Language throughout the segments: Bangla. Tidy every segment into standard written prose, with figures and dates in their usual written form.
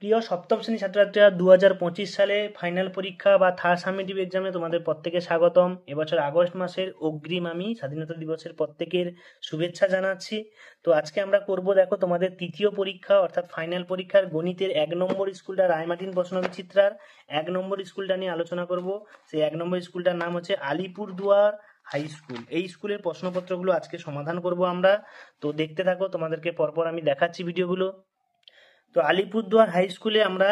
প্রিয় সপ্তম শ্রেণীর ছাত্রছাত্রীরা 2025 সালে ফাইনাল পরীক্ষা বা থার্ড সামেটিভ এক্সামে তোমাদের প্রত্যেকে স্বাগতম। এবছর আগস্ট মাসের অগ্রিম আমি স্বাধীনতা দিবসের প্রত্যেকের শুভেচ্ছা জানাচ্ছি। তো আজকে আমরা করব, দেখো, তোমাদের তৃতীয় পরীক্ষা অর্থাৎ ফাইনাল পরীক্ষার গণিতের 1 নম্বর স্কুলটা রায়মার্টিন প্রশ্নবিচিত্রার 1 নম্বর স্কুলটা নিয়ে আলোচনা করব। সেই 1 নম্বর স্কুলটার নাম হচ্ছে আলিপুরদুয়ার হাই স্কুল। এই স্কুলের প্রশ্নপত্রগুলো আজকে সমাধান করব আমরা। তো দেখতে থাকো, তোমাদেরকে পরপর আমি দেখাচ্ছি ভিডিওগুলো। তো আলিপুরদুয়ার হাই স্কুলে আমরা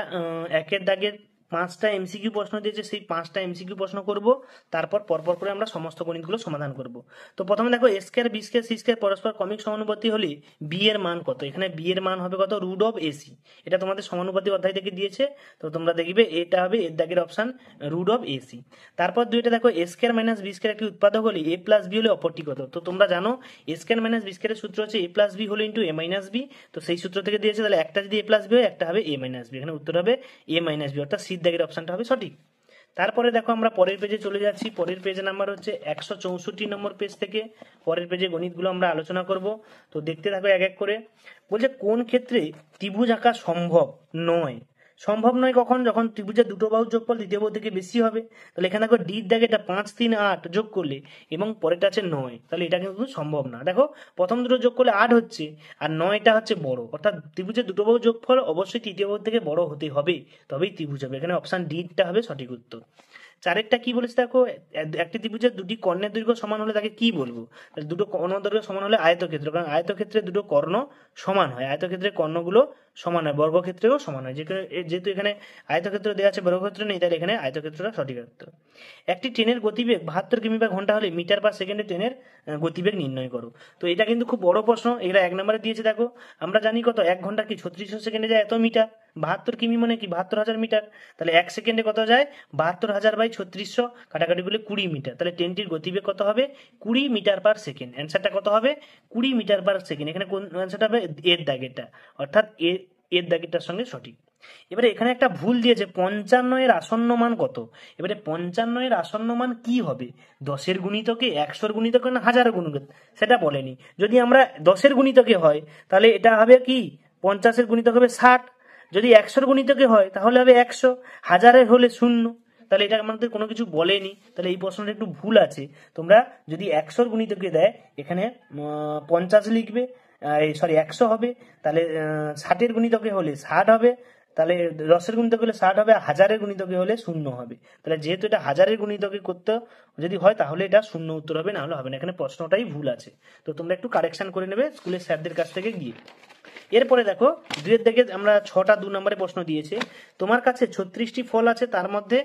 একের দাগের 5টা এমসিকিউ প্রশ্ন দিয়েছে, সেই 5টা এমসিকিউ প্রশ্ন করব, তারপর পরপর করে আমরা সমস্ত গণিতগুলো সমাধান করব। তো প্রথমে দেখো, A square B square C square পরস্পর ক্রমিক সমানুপাতি হলে বি এর মান কত। এখানে বি এর মান হবে কত, রুট অফ এসি। এটা তোমাদের সমানুপাতি অধ্যায় থেকে দিয়েছে, তো তোমরা দেখবে এটা হবে এর দাগের অপশন, রুট অফ এসি। তারপর দুইটা দেখো, A square minus B square একটি উৎপাদক হলে এ প্লাস বি হলে অপরটি কত। তো তোমরা জানো এ স্কয়ার মাইনাস বি স্কয়ারের সূত্র হচ্ছে এ প্লাস বি হলে ইন্টু এ মাইনাস বি। তো সেই সূত্র থেকে দিয়েছে, তাহলে একটা যদি এ প্লাস বি হয় একটা হবে এ মাইনাস বি। এখানে উত্তর হবে এ মাইনাস বি, অর্থাৎ সির দাগের অপশনটা হবে সঠিক। তারপরে দেখো আমরা পরের পেজে চলে যাচ্ছি। পরের পেজের নাম্বার হচ্ছে 164 নম্বর পেজ থেকে পরের পেজে গণিতগুলো আমরা আলোচনা করব। তো দেখতে থাকো এক এক করে। বলছে কোন ক্ষেত্রে ত্রিভুজ আঁকা সম্ভব নয়। সম্ভব নয় কখন, যখন ত্রিভুজের দুটো বাহুর যোগফল দ্বিতীয় বাহু থেকে বেশি হবে। তাহলে এখানে দেখো ডির দাগে এটা 5 3 8 যোগ করলে এবং পরেরটা আছে 9, তাহলে এটা কিন্তু সম্ভব না। দেখো প্রথম দুটো যোগ করলে 8 হচ্ছে আর 9টা হচ্ছে বড়, অর্থাৎ ত্রিভুজের দুটো বাহু যোগফল অবশ্যই তৃতীয় বাহু থেকে বড় হতে হবে, তবেই ত্রিভুজ হবে। এখানে অপশন ডিটা হবে সঠিক উত্তর। চারেরটা কি বলেছে দেখো, একটি ত্রিভুজের দুটি কর্ণের দৈর্ঘ্য সমান হলে তাকে কি বলবো। তাহলে দুটো কর্ণ দৈর্ঘ্য সমান হলে আয়তক্ষেত্র, কারণ আয়তক্ষেত্রে দুটো কর্ণ সমান হয়, আয়তক্ষেত্রে কর্ণগুলো সমান হয়, বর্গক্ষেত্রেও সমান হয়। যেহেতু এখানে আয়তক্ষেত্র দেওয়া আছে বর্গক্ষেত্র নেই, তাহলে এখানে আয়তক্ষেত্রটা সঠিক উত্তর। একটি ট্রেনের গতিবেগ 72 কিমি পার ঘন্টা হলে মিটার পার সেকেন্ডে ট্রেনের গতিবেগ নির্ণয় করো। তো এটা কিন্তু খুব বড় প্রশ্ন, এটা 1 নম্বরে দিয়েছে। দেখো আমরা জানি কত, 1 ঘন্টা কি 3600 সেকেন্ডে যায় এত মিটার, 72 কিমি মানে কি 72,000 মিটার। তাহলে 1 সেকেন্ডে কত যায়, 72,000 বাই 3600, কাটাকাটি করলে 20 মিটার। তাহলে ট্রেনটির গতিবেগ কত হবে, 20 মিটার পার সেকেন্ড। অ্যান্সারটা কত হবে, 20 মিটার পার সেকেন্ড। এখানে কোন অ্যান্সারটা হবে, এর দাগেরটা, অর্থাৎ এর দাগেরটার সঙ্গে সঠিক। এবারে এখানে একটা ভুল দিয়েছে, 55 এর আসন্ন মান কত। এবারে 55 এর আসন্ন মান কি হবে, 10-এর গুণিতকে, 100-এর গুণিতকে না 1000-এর গুণিতকে, সেটা বলেনি। যদি আমরা 10-এর গুণিতকে হয় তাহলে এটা হবে কি, 50-এর গুণিতক হবে 60। যদি 100-এর গুণিতকে হয় তাহলে হবে 100, 1000-এর হলে 0। তাহলে এটা আমাদের কোনো কিছু বলেনি, তাহলে এই প্রশ্নটা একটু ভুল আছে। তোমরা যদি 100-এর গুণিতকে দেয়, এখানে 50 লিখবে, সরি 100 হবে। তাহলে 60-এর গুণিতকে হলে 60 হবে, তাহলে 10-এর গুণিতকে হলে 60 হবে, 1000-এর গুণিতকে হলে 0 হবে। তাহলে যেহেতু এটা 1000-এর গুণিতকে করতে যদি হয় তাহলে এটা 0 উত্তর হবে, না হলে হবে না। এখানে প্রশ্নটাই ভুল আছে, তো তোমরা একটু কারেকশন করে নেবে স্কুলের স্যারদের কাছ থেকে গিয়ে। এরপরে দেখো, দুইয়ের দিকে আমরা 6টা 2 নম্বরে প্রশ্ন দিয়েছে। তোমার কাছে 36টি ফল আছে, তার মধ্যে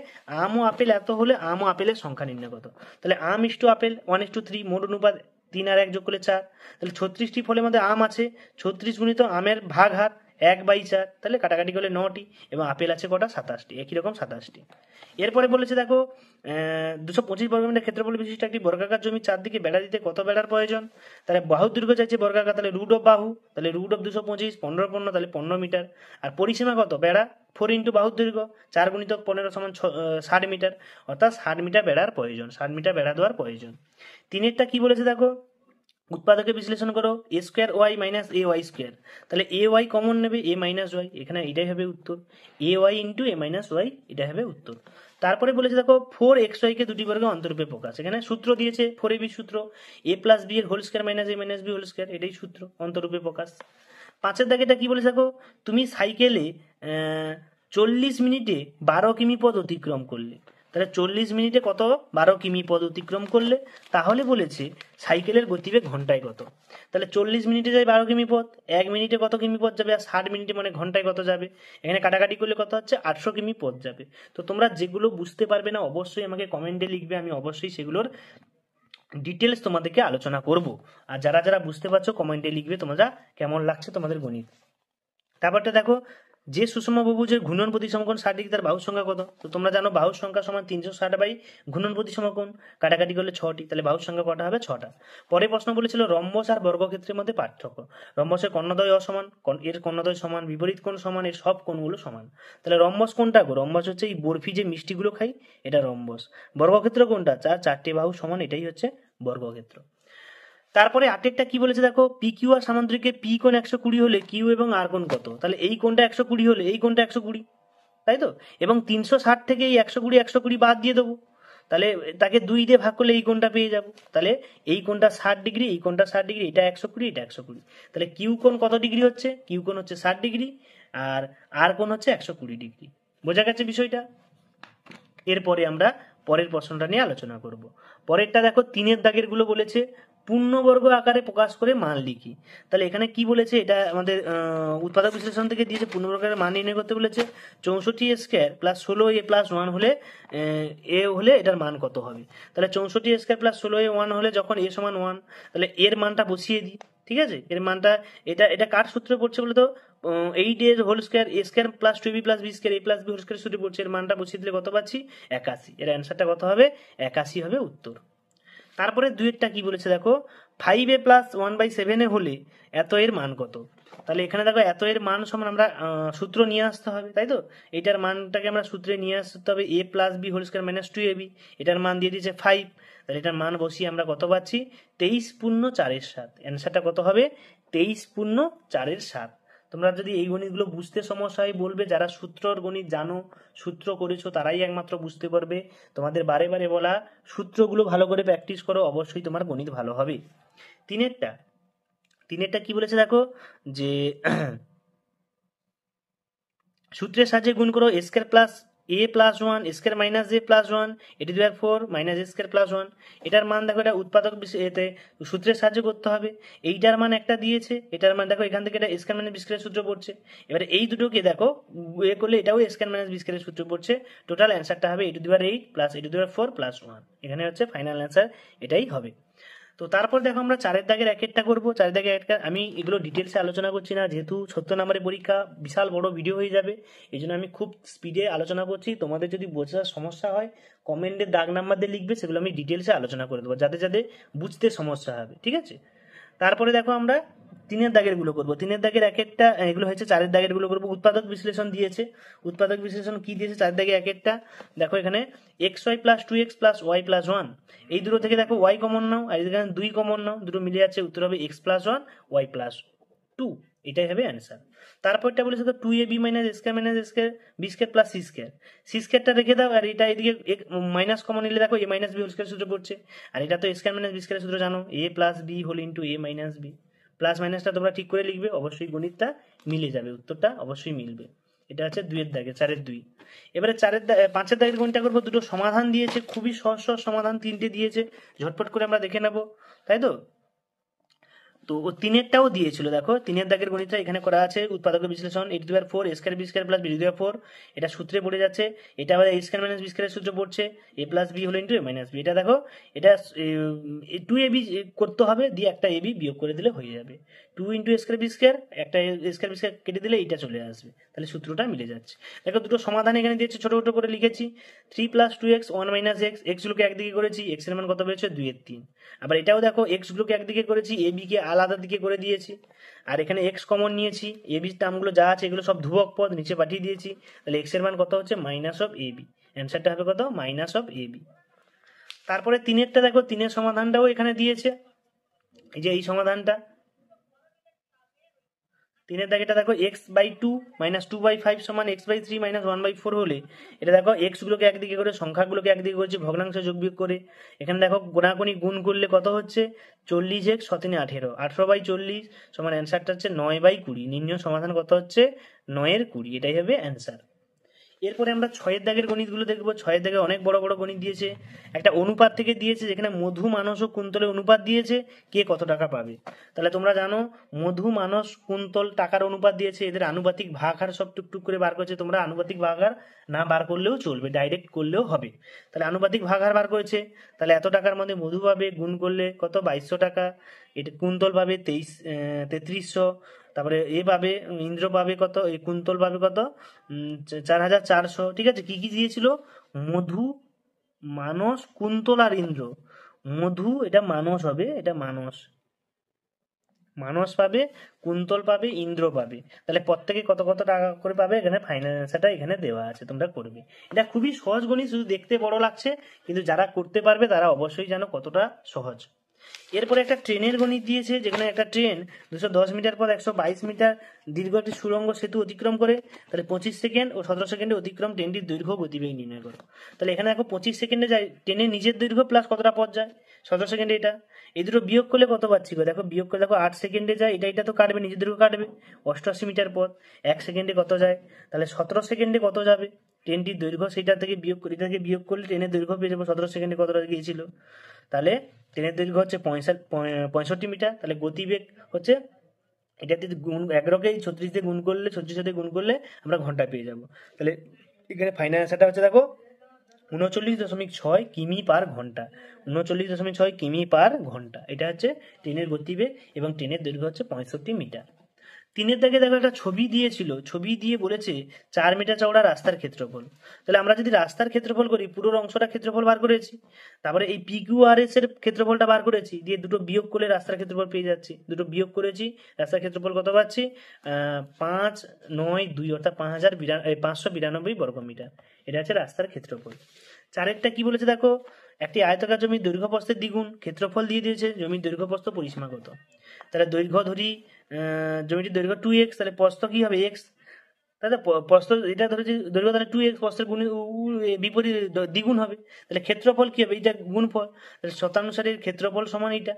আম ও আপেল এত হলে আম ও আপেলের সংখ্যা নির্ণয় কত। তাহলে আম ইস্টু আপেল 1:3, মোট অনুপাত 3 আর 1 যোগ করলে 4। তাহলে 36টি ফলের মধ্যে আম আছে, 36 গুণিত আমের ভাগ হার 1/4, তাহলে কাটাকাটি করলে 9টি, এবং আপেল আছে কটা, 27টি, একই রকম 27টি। এরপরে বলেছে দেখো, 225 বর্গমিটার ক্ষেত্রফল বিশিষ্ট একটি বর্গাকার জমি চারদিকে বেড়া দিতে কত বেড়ার প্রয়োজন। তাহলে বাহুর দৈর্ঘ্য চাইছে বর্গাকার, তাহলে রুট অফ বাহু, তাহলে রুট অফ 225, 15 তাহলে 15 মিটার। আর পরিসীমা কত, বেড়া 4 ইন্টু বাহুর দৈর্ঘ্য, 4 গুণিতক 15 সমান 60 মিটার, অর্থাৎ 60 মিটার বেড়ার প্রয়োজন, 60 মিটার বেড়া দেওয়ার প্রয়োজন। তিনেরটা কি বলেছে দেখো, উৎপাদকে বিশ্লেষণ করো, এ square Y minus A Y square. তাহলে এ ওয়াই কমন নেবে, এ মাইনাস ওয়াই, এখানে এটাই হবে উত্তর, A Y into A minus Y, এটা হবে উত্তর। তারপরে বলেছে দেখো, 4xy কে দুটি বর্গে অন্তরূপে প্রকাশ। এখানে সূত্র দিয়েছে 4ab সূত্র, এ প্লাস বি এর হোল স্কোয়ার মাইনাস এ মাইনাস বি হোল স্কোয়ার, এটাই সূত্র অন্তরূপে প্রকাশ। 5-এর দাগে এটা কি বলেছে দেখো, তুমি সাইকেলে 40 মিনিটে 12 কিমি পথ অতিক্রম করলে। তাহলে 40 মিনিটে কত, 12 কিমি পথ অতিক্রম করলে, তাহলে বলেছে সাইকেলের গতিবেগ ঘন্টায় কত। তাহলে 40 মিনিটে যায় 12 কিমি পথ, 1 মিনিটে কত কিমি পথ যাবে, আর 60 মিনিটে মানে ঘন্টায় কত যাবে। এখানে কাটাকাটি করলে কত হচ্ছে, 800 কিমি পথ যাবে। তো তোমরা যেগুলো বুঝতে পারবে না অবশ্যই আমাকে কমেন্টে লিখবে, আমি অবশ্যই সেগুলোর ডিটেলস তোমাদেরকে আলোচনা করব। আর যারা যারা বুঝতে পারছো কমেন্টে লিখবে তোমরা কেমন লাগছে তোমাদের গণিত। তারপরটা দেখো, যে সুষম বহুভুজের ঘূর্ণন প্রতি সমকোণ 60 ডিগ্রি, তার বাহুর সংখ্যা কত। তো তোমরা জানো বাহুর সংখ্যা সমান 360 বাই ঘূর্ণন প্রতি সমকোণ, কাটাকাটি করলে 6টি, তাহলে বাহুর সংখ্যা কটা হবে, 6টা। পরে প্রশ্ন বলেছিল রম্বস আর বর্গক্ষেত্রের মধ্যে পার্থক্য। রম্বসের কর্ণদ্বয় অসমান, এর কর্ণদ্বয় সমান, বিপরীত কোণ সমান, এর সব কোণগুলো সমান। তাহলে রম্বস কোনটা গো, রম্বস হচ্ছে এই বরফি যে মিষ্টিগুলো খাই, এটা রম্বস। বর্গক্ষেত্র কোনটা, 4টি বাহু সমান, এটাই হচ্ছে বর্গক্ষেত্র। তারপরে আটেরটা কি বলেছে দেখো, পি কিউ আর সামান্তরিকে পি কোণ 120 হলে কিউ এবং আর কোণ কত, তাহলে এই কোণটা 120 হলে এই কোণটা 120, তাই তো, এবং 360 থেকে এই 120 বাদ দিয়ে দেবো, তাহলে তাকে 2 দিয়ে ভাগ করলে এই কোণটা পেয়ে যাব, তাহলে এই কোণটা 60 ডিগ্রি, এই কোণটা 60 ডিগ্রি, এটা 120, এটা 120, তাহলে কিউ কোণ কত ডিগ্রি হচ্ছে, কিউ কোণ হচ্ছে 60 ডিগ্রি, আর কোণ হচ্ছে 120 ডিগ্রি। বোঝা গেছে বিষয়টা? এরপরে আমরা পরের প্রশ্নটা নিয়ে আলোচনা করব। পরেরটা দেখো, 3-এর দাগের গুলো বলেছে পূর্ণবর্গ আকারে প্রকাশ করে মান লিখি। তাহলে এখানে কি বলেছে, এটা আমাদের উৎপাদক বিশ্লেষণ থেকে দিয়েছে, পূর্ণবর্গ আকারে মান নির্ণয় করতে বলেছে। 64a² প্লাস 16a+1 হলে এ হলে এটার মান কত হবে। তাহলে 64a² প্লাস 16a1 হলে যখন এ সমান 1, তাহলে এর মানটা বসিয়ে দিই, ঠিক আছে। এর মানটা এটা কার সূত্রে পড়ছে বলে তো, 8a² a² plus 2b plus b² a plus b whole square সূত্রে পড়ছে। এর মানটা বসিয়ে দিলে কত পাচ্ছি, 81। এর অ্যান্সারটা কত হবে, 81 হবে উত্তর। তারপরে দুইয়েরটা কি বলেছে দেখো, 5a প্লাস 1/7 হলে এত এর মান কত। তাহলে এখানে দেখো, এত এর মান সমান আমরা সূত্র নিয়ে আসতে হবে, তাই তো। এটার মানটাকে আমরা সূত্রে নিয়ে আসতে হবে, a plus B whole square minus 2ab। এটার মান দিয়ে দিয়েছে 5, তাহলে এটার মান বসিয়ে আমরা কত পাচ্ছি, 23×4=7। অ্যান্সারটা কত হবে, 23×4=7। তোমরা যদি এই গণিতগুলো বুঝতে সমস্যা হয় বলবে, যারা সূত্রর গণিত জানো, সূত্র করেছো, তারাই একমাত্র বুঝতে পারবে। তোমাদের বারে বারে বলা, সূত্রগুলো ভালো করে প্র্যাকটিস করো, অবশ্যই তোমার গণিত ভালো হবে। তিনেরটা কি বলেছে দেখো, যে সূত্রের সাহায্যে গুণ করো a² plus a+1 a² minus a+1 a⁴ minus a²+1। এটার মান দেখো, এটা উৎপাদক এতে সূত্রের সাহায্যে করতে হবে। এইটার মান একটা দিয়েছে, এটার মান দেখো এখান থেকে এটা a² মাইনাস b² সূত্র পড়ছে। এবারে এই দুটোকে দেখো এ করলে এটাও a² মাইনাস b² সূত্র পড়ছে। টোটাল অ্যান্সারটা হবে a⁴ প্লাস a⁴+1। এখানে হচ্ছে ফাইনাল অ্যান্সার, এটাই হবে। তো তারপর দেখো, আমরা 4-এর দাগের 1-এরটা করবো। 4-এর দাগের 1-টা আমি এগুলো ডিটেলসে আলোচনা করছি না, যেহেতু 70 নম্বরের পরীক্ষা, বিশাল বড় ভিডিও হয়ে যাবে, এই জন্য আমি খুব স্পিডে আলোচনা করছি। তোমাদের যদি বোঝার সমস্যা হয় কমেন্টে দাগ নাম্বার দিয়ে লিখবে, সেগুলো আমি ডিটেলসে আলোচনা করে দেবো, যাতে যাতে বুঝতে সমস্যা হবে, ঠিক আছে। তারপরে দেখো, আমরা 3-এর দাগের গুলো করবো। 3-এর দাগের 1-একটা এগুলো হচ্ছে, 4-এর দাগের গুলো করবো। উৎপাদক বিশ্লেষণ দিয়েছে, উৎপাদক বিশ্লেষণ কি দিয়েছে, 4-এর দাগে 1-একটা দেখো, এখানে xy plus 2x plus y plus 1, এই দুটো থেকে দেখো y কমন নাও, আর এখানে 2 কমন নাও, দুটো মিলে যাচ্ছে, উত্তর হবে x+1 y+2। এটাই হবে অ্যান্সার। তারপরটা বলেছে তো 2ab minus a² minus b² plus c²টা রেখে দাও, আর এটা এদিকে মাইনাস কমন নিলে দেখো a minus b whole square সূত্র পড়ছে, আর এটা তো a² মাইনাস b² সূত্র জানো, a plus b whole into a minus b। Plus মাইনাসটা তোমরা ঠিক করে লিখবে, অবশ্যই গণিতটা মিলে যাবে, উত্তরটা অবশ্যই মিলবে। এটা হচ্ছে 2-এর দাগে, 4-এর 2। এবারে 5-এর দাগের গণিতটা করবো। দুটো সমাধান দিয়েছে, খুবই সহজ সহজ সমাধান 3টে দিয়েছে, ঝটপট করে আমরা দেখে নেব, তাই তো। তো 3-এরটাও দিয়েছিল, দেখো 3-এর দাগের গণিতটা এখানে করা আছে। উৎপাদক বিশ্লেষণ a⁴ a² b² plus b⁴, এটা সূত্রে পড়ে যাচ্ছে। এটা আবার a² মাইনাস b² সূত্র পড়ছে, a প্লাস b হলো ইন্টু a মাইনাস b। এটা দেখো, এটা 2ab করতে হবে, দিয়ে একটা ab বিয়োগ করে দিলে হয়ে যাবে। 2 ইন্টু a² b², একটা a² b² কেটে দিলে এটা চলে আসবে, তাহলে সূত্রটা মিলে যাচ্ছে। দেখো, দুটো সমাধান এখানে দিয়েছে, ছোট ছোট করে লিখেছি। 3 প্লাস 2x 1 মাইনাস x, এক্সগুলোকে একদিকে করেছি, x এর মান কত পেয়েছে, 2/3। আবার এটাও দেখো, এক্সগুলোকে একদিকে করেছি, এ বি কে আলাদা দিকে করে দিয়েছি, আর এখানে এক্স কমন নিয়েছি, এ বি টার্মগুলো যা আছে এগুলো সব ধ্রুবক পদ, নিচে পাঠিয়ে দিয়েছি, তাহলে এক্স এর মান কত হচ্ছে, মাইনাস অফ এ বি। অ্যান্সারটা হবে কত, মাইনাস অফ এ বি। তারপরে 3-এরটা দেখো, 3-এর সমাধানটাও এখানে দিয়েছে, এই যে এই সমাধানটা 3-এর দাগেটা দেখো, x/2 মাইনাস 2/5 সমান x/3 মাইনাস 1/4 হলে, এটা দেখো এক্স গুলোকে একদিকে করে, সংখ্যাগুলোকে একদিকে করেছি, ভগ্নাংশ যোগ বিয়োগ করে। এখানে দেখো গোনাগুনি গুণ করলে কত হচ্ছে, 40x 7 18, 18/40 সমান অ্যান্সারটা হচ্ছে 9/20। নির্ণয় সমাধান কত হচ্ছে, 9/20। এটাই হবে অ্যান্সার। এরপরে আমরা 6-এর দাগের গণিতগুলো দেখবো। 6-এর দাগে অনেক বড় বড় গণিত দিয়েছে, একটা অনুপাত থেকে দিয়েছে, যেখানে মধু মানস ও কুন্তলের অনুপাত দিয়েছে, কে কত টাকা পাবে। তাহলে তোমরা জানো, মধু মানস কুন্তল টাকার অনুপাত দিয়েছে, এদের আনুপাতিক ভাগহার সব টুকটুক করে বার করেছে। তোমরা আনুপাতিক ভাগহার না বার করলেও চলবে, ডাইরেক্ট করলেও হবে। তাহলে আনুপাতিক ভাগহার বার করেছে, তাহলে এত টাকার মধ্যে মধু পাবে, গুণ করলে কত, 2200 টাকা। এটা কুন্তল পাবে 3300। তারপরে এ পাবে, ইন্দ্র পাবে কত, এই কুন্তল পাবে কত, 4400। ঠিক আছে, কি কি দিয়েছিল, মধু, মানস, কুন্তল আর ইন্দ্র। মধু এটা মানস হবে, এটা মানস, মানস পাবে, কুন্তল পাবে, ইন্দ্র পাবে। তাহলে প্রত্যেকে কত কত টাকা করে পাবে, এখানে ফাইনাল অ্যান্সারটা এখানে দেওয়া আছে, তোমরা করবে। এটা খুবই সহজ গণিত, শুধু দেখতে বড় লাগছে, কিন্তু যারা করতে পারবে তারা অবশ্যই জানো কতটা সহজ। এরপরে একটা ট্রেনের গণিত দিয়েছে, যেখানে একটা ট্রেন 210 মিটার পর 122 মিটার দীর্ঘ একটি সুড়ঙ্গ সেতু অতিক্রম করে, তাহলে 25 সেকেন্ড ও 17 সেকেন্ডে অতিক্রম ট্রেনটির দৈর্ঘ্য গতিবেগ নির্ণয় করো। তাহলে এখানে দেখো 25 সেকেন্ডে যায় ট্রেনের নিজের দৈর্ঘ্য প্লাস কতটা পথ যায়, 17 সেকেন্ডে এটা। এই দুটো বিয়োগ করলে কত পাচ্ছি গো, দেখো বিয়োগ করলে দেখো 8 সেকেন্ডে যায়, এটা তো কাটবে, নিজের দৈর্ঘ্য কাটবে, 88 মিটার পথ 1 সেকেন্ডে কত যায়, তাহলে 17 সেকেন্ডে কত যাবে ট্রেনটির দৈর্ঘ্য, সেটা থেকে বিয়োগ করে, এটা থেকে বিয়োগ করলে ট্রেনের দৈর্ঘ্য পেয়ে যাবো 17 সেকেন্ডে কতটা গিয়েছিল। তাহলে ট্রেনের দৈর্ঘ্য হচ্ছে 65 মিটার, তাহলে গতিবেগ হচ্ছে এটাতে গুণ 11কেই 36 দিয়ে গুণ করলে, 36 সাথে গুণ করলে আমরা ঘন্টা পেয়ে যাব। তাহলে এখানে ফাইনাল অ্যান্সারটা হচ্ছে দেখো 39.6 কিমি পার ঘন্টা, 39.6 কিমি পার ঘন্টা, এটা হচ্ছে ট্রেনের গতিবেগ এবং ট্রেনের দৈর্ঘ্য হচ্ছে 65 মিটার। 3 দাগে দেখো একটা ছবি দিয়েছিল, ছবি দিয়ে বলেছে 4 মিটার চওড়া রাস্তার ক্ষেত্রফল। তাহলে আমরা যদি রাস্তার ক্ষেত্রফল করি, পুরো অংশটা ক্ষেত্রফল বার করেছি, তারপরে এই PQRS এর ক্ষেত্রফলটা বার করেছি, দিয়ে দুটো বিয়োগ করলে রাস্তার ক্ষেত্রফল পেয়ে যাচ্ছি, দুটো বিয়োগ করেছি, রাস্তার ক্ষেত্রফল কত পাচ্ছি, 592 অর্থাৎ 592 বর্গ মিটার, এটা হচ্ছে রাস্তার ক্ষেত্রফল। 4এরটা কি বলেছে দেখো, একটি আয়তাকার জমির দৈর্ঘ্য প্রস্থের দ্বিগুণ, ক্ষেত্রফল দিয়ে দিয়েছে, জমির দৈর্ঘ্য প্রস্থ পরিসীমা কত। তাহলে দৈর্ঘ্য ধরি, জমিটির দৈর্ঘ্য 2x, তাহলে প্রস্থ কি হবে x, তাহলে প্রস্থ এটা ধরেছি দৈর্ঘ্য, তাহলে 2x, প্রস্থের গুণ বিপরীত দ্বিগুণ হবে, তাহলে ক্ষেত্রফল কি হবে, এটা গুণফল, তাহলে শতানুসারের ক্ষেত্রফল সমান এইটা,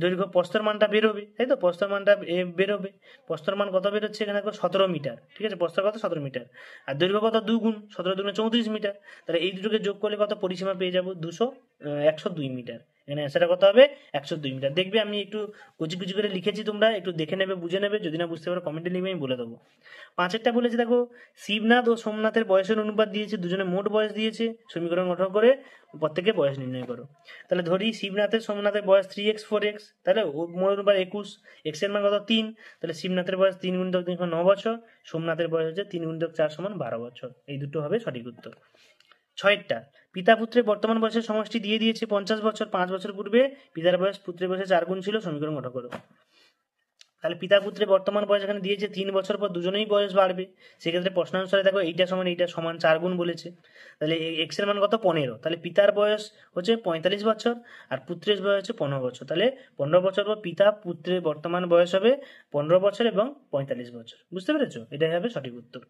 দৈর্ঘ্য প্রস্থের মানটা বেরোবে, তাই তো, প্রস্থের মানটা বেরোবে, প্রস্থের মান কত বেরোচ্ছে এখানে 17 মিটার, ঠিক আছে, প্রস্থের কত 17 মিটার, আর দৈর্ঘ্য কত 2 গুণ 17 দুগুণে 34 মিটার, তাহলে এই দুটোকে যোগ করলে কত পরিসীমা পেয়ে যাবো 102 মিটার, এখানে অ্যান্সারটা কত হবে 102 মিটার। দেখবে আমি একটু কুচি কুচি করে লিখেছি, তোমরা একটু দেখে নেবে, বুঝে নেবে, যদি না বুঝতে পারো কমেন্টে লিখবে, আমি বলে দেবো। 5এরটা বলেছে দেখো, শিবনাথ ও সোমনাথের বয়সের অনুপাত দিয়েছে, দুজনে মোট বয়স দিয়েছে, সমীকরণ গঠন করে প্রত্যেকে বয়স নির্ণয় করো। তাহলে ধরি শিবনাথের সোমনাথের বয়স 3x 4x, তাহলে মোট অনুপাত 21, x এর মান কত 3, তাহলে শিবনাথের বয়স 3 × 3 = 9 বছর, সোমনাথের বয়স হচ্ছে 3 × 4 = 12 বছর, এই দুটো হবে সঠিক উত্তর। 6এরটা, পিতা পুত্রের বর্তমান বয়সের সমষ্টি দিয়ে দিয়েছে 50 বছর, 5 বছর পূর্বে পিতার বয়স পুত্রের বয়সে 4 গুণ ছিল, সমীকরণ গঠন করো। তাহলে পিতা পুত্রের বর্তমান বয়স এখানে দিয়েছে 3 বছর পর দুজনেই বয়স বাড়বে, সেক্ষেত্রে প্রশ্নানুসারে দেখো এইটা সমান 4 গুণ বলেছে, তাহলে এক্স এর মান কত 15, তাহলে পিতার বয়স হচ্ছে 45 বছর আর পুত্রের বয়স হচ্ছে 15 বছর, তাহলে 15 বছর পর পিতা পুত্রের বর্তমান বয়স হবে 15 বছর এবং 45 বছর, বুঝতে পেরেছো, এটাই হবে সঠিক উত্তর।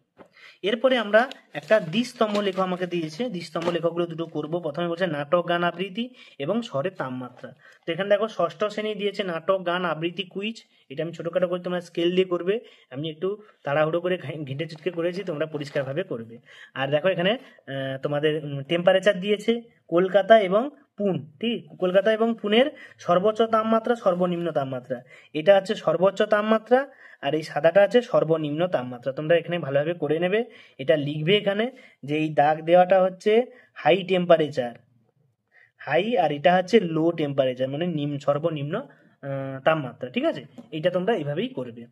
এরপরে আমরা একটা দ্বিস্তম্ভ লেখ আমাকে দিয়েছে, দ্বিস্তম্ভ লেখগুলো দুটো করব। প্রথমে বলছে নাটক, গান, আবৃত্তি এবং স্বরের তাপমাত্রা। তো এখানে দেখো ষষ্ঠ শ্রেণী দিয়েছে নাটক, গান, আবৃত্তি, কুইজ, এটা আমি ছোটখাটো করে তোমরা স্কেল দিয়ে করবে, আমি একটু তাড়াহুড়ো করে ঘেঁটে চিটকে করেছি, তোমরা পরিষ্কারভাবে করবে। আর দেখো এখানে তোমাদের টেম্পারেচার দিয়েছে কলকাতা এবং পুন, ঠিক, কলকাতা এবং পুনের সর্বোচ্চ তাপমাত্রা, সর্বনিম্ন তাপমাত্রা, এটা হচ্ছে সর্বোচ্চ তাপমাত্রা আর এই সাদাটা আছে সর্বনিম্ন তাপমাত্রা। তোমরা এখানে ভালোভাবে করে নেবে, এটা লিখবে এখানে যে এই দাগ দেওয়াটা হচ্ছে হাই টেম্পারেচার, হাই, আর এটা হচ্ছে লো টেম্পারেচার, মানে সর্বনিম্ন তাপমাত্রা, ঠিক আছে, এইটা তোমরা এইভাবেই করবে।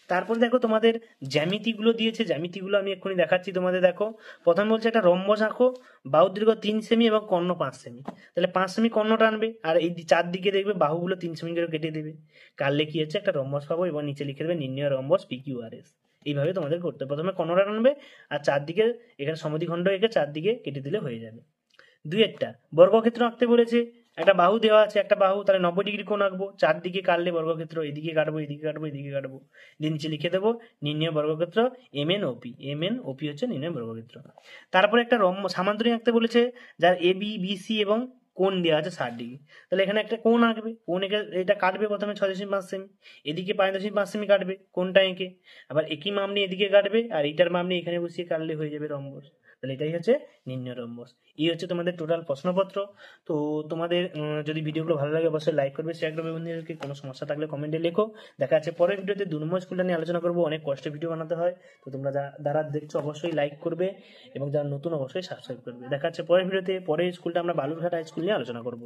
তারপর দেখো তোমাদের জ্যামিতিগুলো দিয়েছে, জ্যামিতিগুলো আমি এক্ষুনি দেখাচ্ছি তোমাদের। দেখো প্রথমে বলছে একটা রম্বস আঁকো, বাহু দৈর্ঘ্য 3 সেমি এবং কর্ণ 5 সেমি, তাহলে 5 সেমি কর্ণ টানবে আর এই চারদিকে দেখবে বাহুগুলো 3 সেমি করে কেটে দেবে, কাটলে কি হচ্ছে একটা রম্বস পাবো এবং নিচে লিখে দেবে নির্ণয় রম্বস PQRS। এইভাবে তোমাদের করতে হবে, প্রথমে কর্ণটা টানবে আর চারদিকে এখানে সমদ্বিখণ্ড এঁকে চারদিকে কেটে দিলে হয়ে যাবে। 2 বর্গক্ষেত্র আঁকতে বলেছে, একটা বাহু দেওয়া আছে, একটা বাহু, তাহলে 90 ডিগ্রি কোণ আঁকবো, চারদিকে কাটলে বর্গক্ষেত্র, এদিকে কাটবো, এদিকে কাটবো, এদিকে কাটবো, দিয়ে নিচে লিখে দেবো নির্ণয় বর্গক্ষেত্র MNOP, MNOP হচ্ছে নির্ণয় বর্গক্ষেত্র। তারপরে একটা সামান্তরিক আঁকতে বলেছে, যার AB BC এবং কোণ দেওয়া আছে 60 ডিগ্রি, তাহলে এখানে একটা কোণ আঁকবে, কোণ এঁকে এটা কাটবে প্রথমে 6.5 সেমি, এদিকে 5.5 সেমি কাটবে কোণটা এঁকে, আবার একই মাপ নিয়ে এদিকে কাটবে আর এইটার মাপ নিয়ে এখানে বসিয়ে কাটলে হয়ে যাবে রম্বস, তাহলে এটাই হচ্ছে নির্ণয় রম্বস। এই হচ্ছে তোমাদের টোটাল প্রশ্নপত্র। তো তোমাদের যদি ভিডিওগুলো ভালো লাগে অবশ্যই লাইক করবে, শেয়ার করবে বন্ধুদেরকে, কোনো সমস্যা থাকলে কমেন্টে লেখো। দেখা যাচ্ছে পরের ভিডিওতে 2 নম্বর স্কুলটা নিয়ে আলোচনা করবো, অনেক কষ্টে ভিডিও বানাতে হয়, তো তোমরা যারা দেখছো অবশ্যই লাইক করবে এবং যারা নতুন অবশ্যই সাবস্ক্রাইব করবে। দেখা যাচ্ছে পরের ভিডিওতে, পরের স্কুলটা আমরা বালুরঘাট হাই স্কুল নিয়ে আলোচনা করবো।